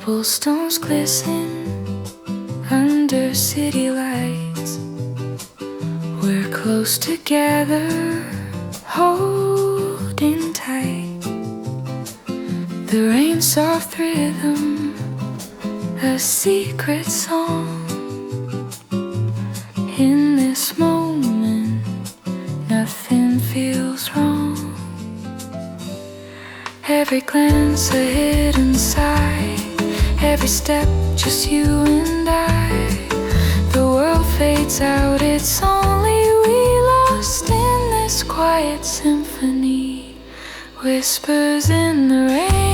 Cobblestones glisten under city lights. We're close together, holding tight. The rain's soft rhythm, a secret song. In this moment, nothing feels wrong. Every glance a hidden sigh, every step just you and I. The world fades out, it's only we lost in this quiet symphony. Whispers in the rain.